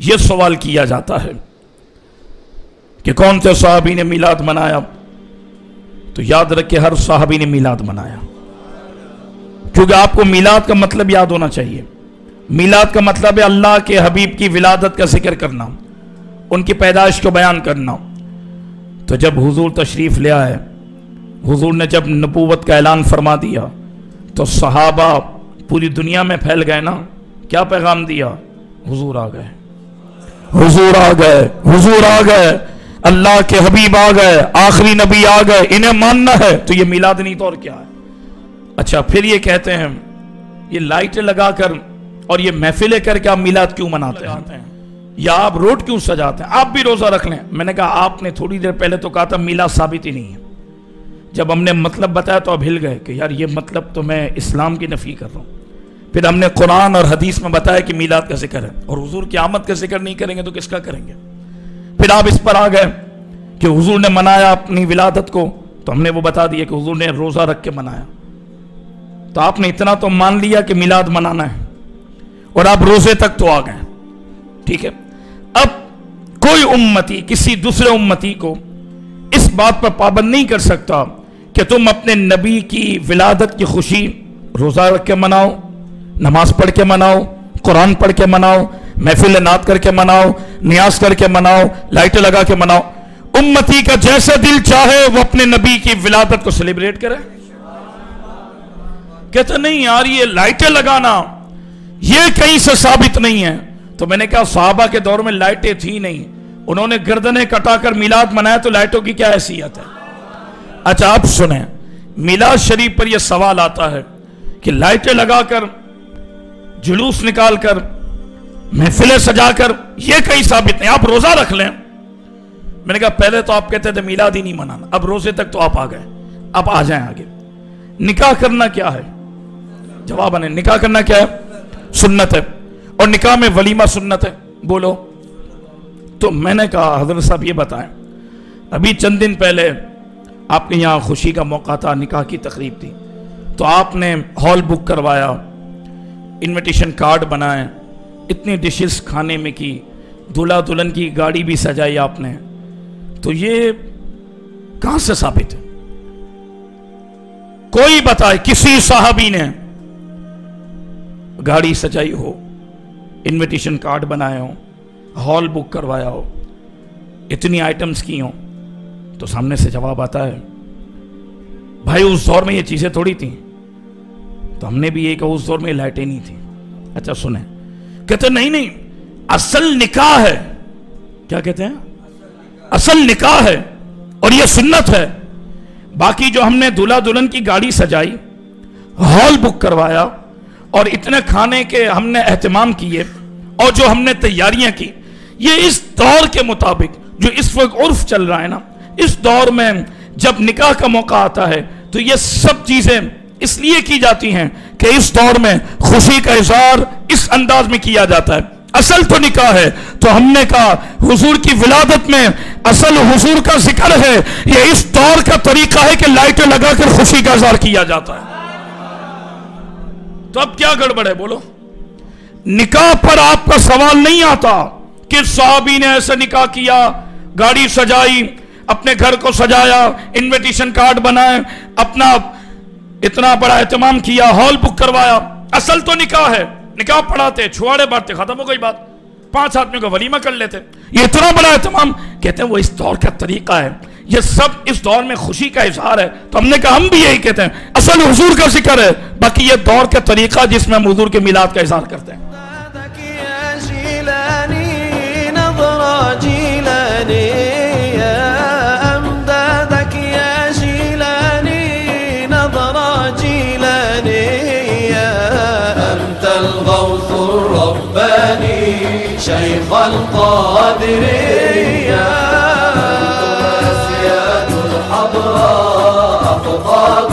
یہ سوال کیا جاتا ہے کہ کون سے صحابی نے میلاد منایا، تو یاد رکھے ہر صحابی نے میلاد منایا، کیونکہ آپ کو میلاد کا مطلب یاد ہونا چاہیے۔ میلاد کا مطلب ہے اللہ کے حبیب کی ولادت کا ذکر کرنا، ان کی پیدائش کو بیان کرنا۔ تو جب حضور تشریف لے آئے، حضور نے جب نبوت کا اعلان فرما دیا تو صحابہ پوری دنیا میں پھیل گئے نا۔ کیا پیغام دیا؟ حضور آ گئے، حضور آ گئے، حضور آ گئے، اللہ کے حبیب آ گئے، آخری نبی آ گئے، انہیں ماننا ہے۔ تو یہ میلاد نہیں تو اور کیا ہے؟ اچھا پھر یہ کہتے ہیں یہ لائٹیں لگا کر اور یہ محفلیں کر کے آپ میلاد کیوں مناتے ہیں، یا آپ روڈ کیوں سجاتے ہیں؟ آپ بھی روزہ رکھ لیں۔ میں نے کہا آپ نے تھوڑی دیر پہلے تو کہا تھا میلاد ثابت ہی نہیں ہے، جب ہم نے مطلب بتایا تو اب ہل گئے کہ یار یہ مطلب تو میں اسلام کی نفی کر رہا ہوں۔ پھر ہم نے قرآن اور حدیث میں بتایا کہ میلاد کا ذکر ہے، اور حضور کی آمد کا ذکر نہیں کریں گے تو کس کا کریں گے؟ پھر آپ اس پر آ گئے کہ حضور نے منایا اپنی ولادت کو، تو ہم نے وہ بتا دیا کہ حضور نے روزہ رکھ کے منایا۔ تو آپ نے اتنا تو مان لیا کہ میلاد منانا ہے، اور آپ روزے تک تو آ گئے، ٹھیک ہے۔ اب کوئی امتی کسی دوسرے امتی کو اس بات پر پابند نہیں کر سکتا کہ تم اپنے نبی کی ولادت کی خوشی روزہ رکھ کے مناؤ، نماز پڑھ کے مناؤ، قرآن پڑھ کے مناؤ، محفل نعت کر کے مناؤ، نیاز کر کے مناؤ، لائٹیں لگا کے مناؤ۔ امتی کا جیسا دل چاہے وہ اپنے نبی کی ولادت کو سیلیبریٹ کرے۔ کہتے نہیں یار یہ لائٹیں لگانا یہ کہیں سے ثابت نہیں ہے۔ تو میں نے کہا صحابہ کے دور میں لائٹیں تھی نہیں، انہوں نے گردنیں کٹا کر میلاد منایا، تو لائٹوں کی کیا حیثیت ہے؟ اچھا آپ سنیں، میلاد شریف پر یہ سوال آتا ہے کہ لائٹیں لگا کر، جلوس نکال کر، محفلیں سجا کر، یہ کہیں ثابت نہیں، آپ روزہ رکھ لیں۔ میں نے کہا پہلے تو آپ کہتے تھے میلاد ہی نہیں منانا، اب روزے تک تو آپ آ گئے، اب آ جائیں آگے۔ نکاح کرنا کیا ہے؟ جواب ہے نکاح کرنا کیا ہے؟ سنت ہے، اور نکاح میں ولیمہ سنت ہے، بولو۔ تو میں نے کہا حضرت صاحب یہ بتائیں، ابھی چند دن پہلے آپ کے یہاں خوشی کا موقع تھا، نکاح کی تقریب تھی، تو آپ نے ہال بک کروایا، انویٹیشن کارڈ بنائے، اتنی ڈشز کھانے میں کی، دلہا دلہن کی گاڑی بھی سجائی آپ نے، تو یہ کہاں سے ثابت ہے؟ کوئی بتائے کسی صحابی نے گاڑی سجائی ہو، انویٹیشن کارڈ بنائے ہو، ہال بک کروایا ہو، اتنی آئٹمز کی ہوں؟ تو سامنے سے جواب آتا ہے بھائی اس دور میں یہ چیزیں تھوڑی تھیں۔ تو ہم نے بھی یہ کہا اس دور میں لائٹیں نہیں تھیں۔ اچھا سنیں، کہتے نہیں اصل نکاح ہے۔ کیا کہتے ہیں؟ اصل نکاح ہے اور یہ سنت ہے۔ باقی جو ہم نے دلہا دلہن کی گاڑی سجائی، ہال بک کروایا، اور اتنے کھانے کے ہم نے اہتمام کیے، اور جو ہم نے تیاریاں کی، یہ اس دور کے مطابق جو اس وقت عرف چل رہا ہے نا، اس دور میں جب نکاح کا موقع آتا ہے تو یہ سب چیزیں اس لیے کی جاتی ہیں کہ اس دور میں خوشی کا اظہار اس انداز میں کیا جاتا ہے۔ اصل تو نکاح ہے، تو ہم نے کہا حضور کی ولادت میں اصل حضور کا ذکر ہے، یہ اس دور کا طریقہ ہے کہ لائٹیں لگا کر خوشی کا اظہار کیا جاتا ہے۔ تو اب کیا گڑبڑ ہے بولو؟ نکاح پر آپ کا سوال نہیں آتا کہ صحابی نے ایسا نکاح کیا، گاڑی سجائی، اپنے گھر کو سجایا، انویٹیشن کارڈ بنائے، اپنا اتنا بڑا اہتمام کیا، ہال بک کروایا۔ اصل تو نکاح ہے، نکاح پڑھاتے، چھوڑے بانٹتے، ختم ہو گئی بات، 5 آدمیوں کا ولیمہ کر لیتے۔ یہ اتنا بڑا اہتمام، کہتے ہیں وہ اس دور کا طریقہ ہے، یہ سب اس دور میں خوشی کا اظہار ہے۔ تو ہم نے کہا ہم بھی یہی کہتے ہیں، اصل حضور کا ذکر ہے، باقی یہ دور کا طریقہ جس میں ہم حضور کے میلاد کا اظہار کرتے ہیں۔ شيخ القادرية أسياد الحضراء أقطاب